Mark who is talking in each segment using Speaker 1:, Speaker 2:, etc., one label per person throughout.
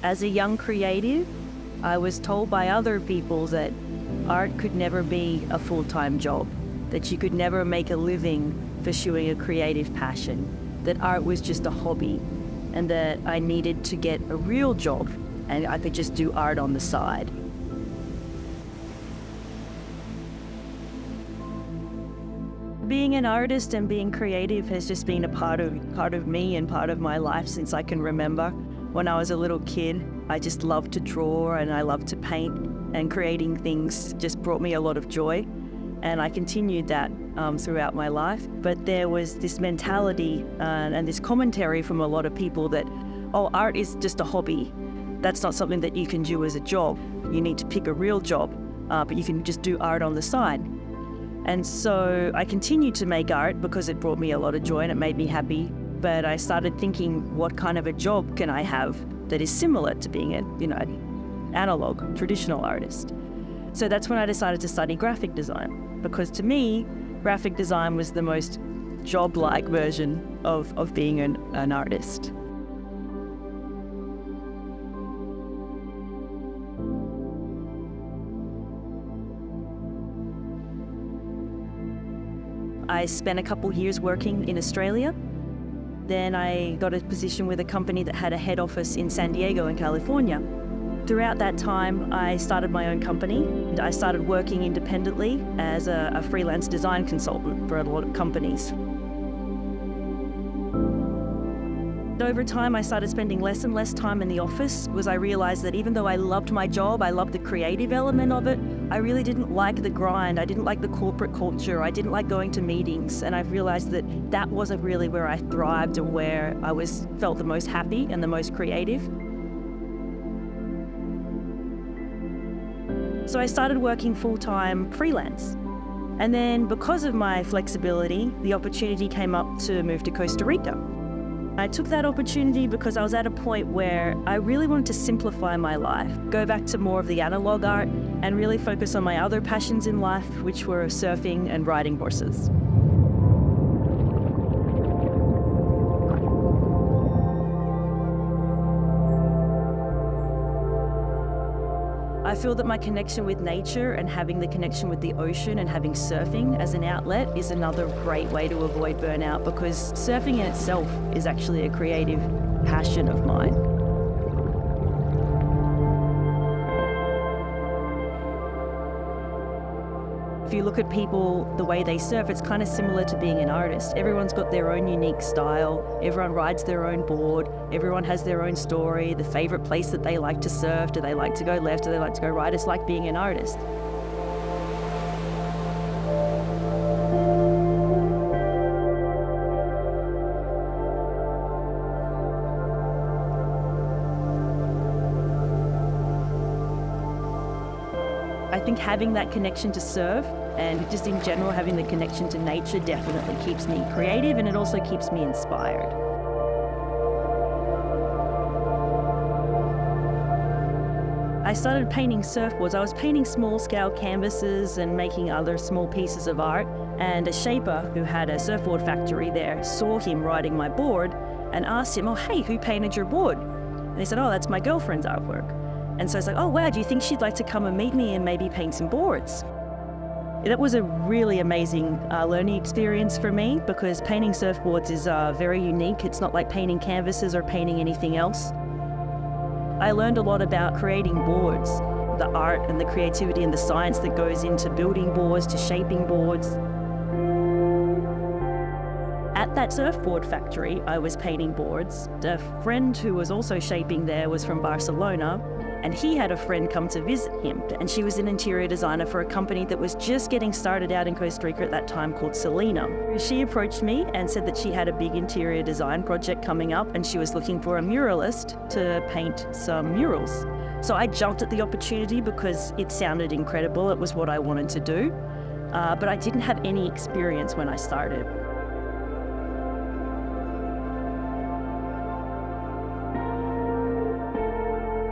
Speaker 1: As a young creative, I was told by other people that art could never be a full-time job, that you could never make a living pursuing a creative passion, that art was just a hobby, and that I needed to get a real job and I could just do art on the side. Being an artist and being creative has just been a part of me and part of my life since I can remember. When I was a little kid, I just loved to draw and I loved to paint, and creating things just brought me a lot of joy. And I continued that throughout my life. But there was this mentality and this commentary from a lot of people that, oh, art is just a hobby. That's not something that you can do as a job. You need to pick a real job, but you can just do art on the side. And so I continued to make art because it brought me a lot of joy and it made me happy. But I started thinking, what kind of a job can I have that is similar to being an analog, traditional artist? So that's when I decided to study graphic design, because to me, graphic design was the most job-like version of being an artist. I spent a couple years working in Australia. Then I got a position with a company that had a head office in San Diego in California. Throughout that time, I started my own company. And I started working independently as a freelance design consultant for a lot of companies. Over time, I started spending less and less time in the office because I realized that even though I loved my job, I loved the creative element of it, I really didn't like the grind. I didn't like the corporate culture. I didn't like going to meetings. And I realized that that wasn't really where I thrived and where I felt the most happy and the most creative. So I started working full-time freelance. And then because of my flexibility, the opportunity came up to move to Costa Rica. I took that opportunity because I was at a point where I really wanted to simplify my life, go back to more of the analog art, and really focus on my other passions in life, which were surfing and riding horses. I feel that my connection with nature and having the connection with the ocean and having surfing as an outlet is another great way to avoid burnout, because surfing in itself is actually a creative passion of mine. If you look at people, the way they surf, it's kind of similar to being an artist. Everyone's got their own unique style. Everyone rides their own board. Everyone has their own story, the favorite place that they like to surf. Do they like to go left? Do they like to go right? It's like being an artist. I think having that connection to surf and just in general having the connection to nature definitely keeps me creative, and it also keeps me inspired. I started painting surfboards. I was painting small-scale canvases and making other small pieces of art, and a shaper who had a surfboard factory there saw him riding my board and asked him, "Oh, hey, who painted your board?" And he said, "Oh, that's my girlfriend's artwork." And so I was like, "Oh, wow, do you think she'd like to come and meet me and maybe paint some boards?" That was a really amazing learning experience for me, because painting surfboards is very unique. It's not like painting canvases or painting anything else. I learned a lot about creating boards, the art and the creativity and the science that goes into building boards, to shaping boards. At that surfboard factory, I was painting boards. A friend who was also shaping there was from Barcelona, and he had a friend come to visit him, and she was an interior designer for a company that was just getting started out in Costa Rica at that time called Selena. She approached me and said that she had a big interior design project coming up and she was looking for a muralist to paint some murals. So I jumped at the opportunity because it sounded incredible. It was what I wanted to do, but I didn't have any experience when I started.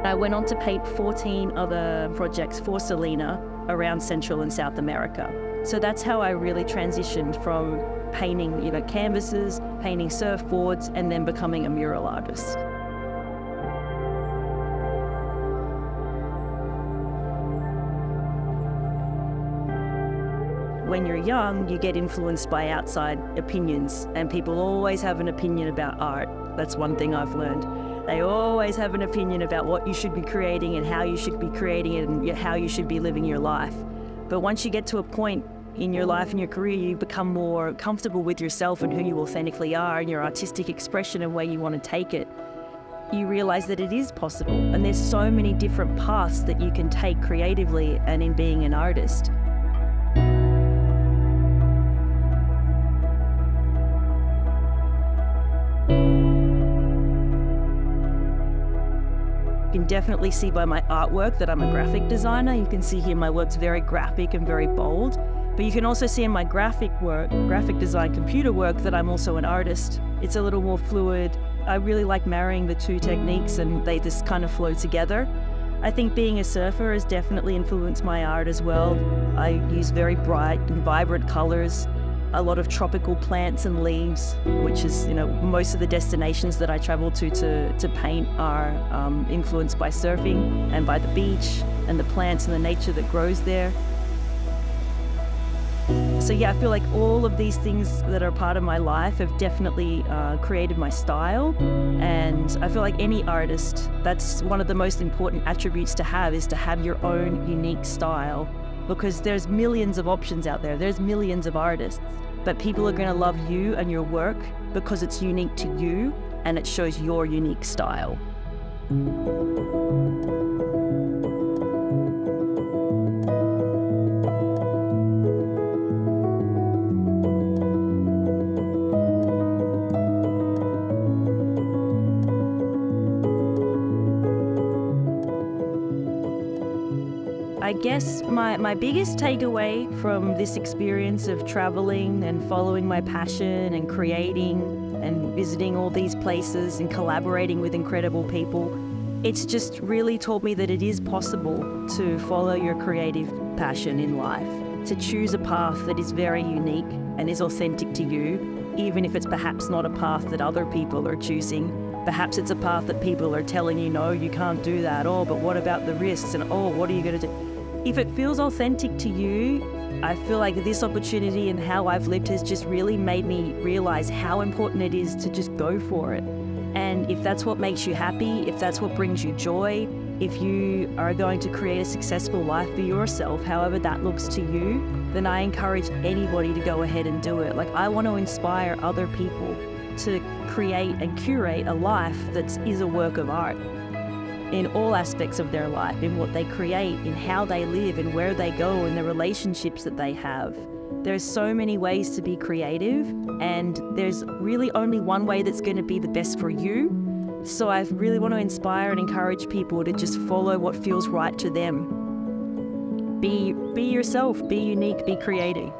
Speaker 1: I went on to paint 14 other projects for Selena around Central and South America. So that's how I really transitioned from painting, canvases, painting surfboards, and then becoming a mural artist. when you're young, you get influenced by outside opinions, and people always have an opinion about art. That's one thing I've learned. They always have an opinion about what you should be creating and how you should be creating it and how you should be living your life. But once you get to a point in your life and your career, you become more comfortable with yourself and who you authentically are and your artistic expression and where you want to take it. You realize that it is possible, and there's so many different paths that you can take creatively and in being an artist. You can definitely see by my artwork that I'm a graphic designer. You can see here my work's very graphic and very bold. But you can also see in my graphic design, computer work, that I'm also an artist. It's a little more fluid. I really like marrying the two techniques, and they just kind of flow together. I think being a surfer has definitely influenced my art as well. I use very bright and vibrant colors, a lot of tropical plants and leaves, which is, most of the destinations that I travel to paint are influenced by surfing and by the beach and the plants and the nature that grows there. So yeah, I feel like all of these things that are part of my life have definitely created my style. And I feel like any artist, that's one of the most important attributes to have, is to have your own unique style. Because there's millions of options out there, there's millions of artists, but people are going to love you and your work because it's unique to you and it shows your unique style. I guess my biggest takeaway from this experience of traveling and following my passion and creating and visiting all these places and collaborating with incredible people, it's just really taught me that it is possible to follow your creative passion in life, to choose a path that is very unique and is authentic to you, even if it's perhaps not a path that other people are choosing. Perhaps it's a path that people are telling you, no, you can't do that. Oh, but what about the risks? And oh, what are you going to do? If it feels authentic to you, I feel like this opportunity and how I've lived has just really made me realize how important it is to just go for it. And if that's what makes you happy, if that's what brings you joy, if you are going to create a successful life for yourself, however that looks to you, then I encourage anybody to go ahead and do it. Like, I want to inspire other people to create and curate a life that is a work of art in all aspects of their life, in what they create, in how they live, and where they go, and the relationships that they have. There's so many ways to be creative, and there's really only one way that's going to be the best for you. So I really want to inspire and encourage people to just follow what feels right to them. Be yourself, be unique, be creative.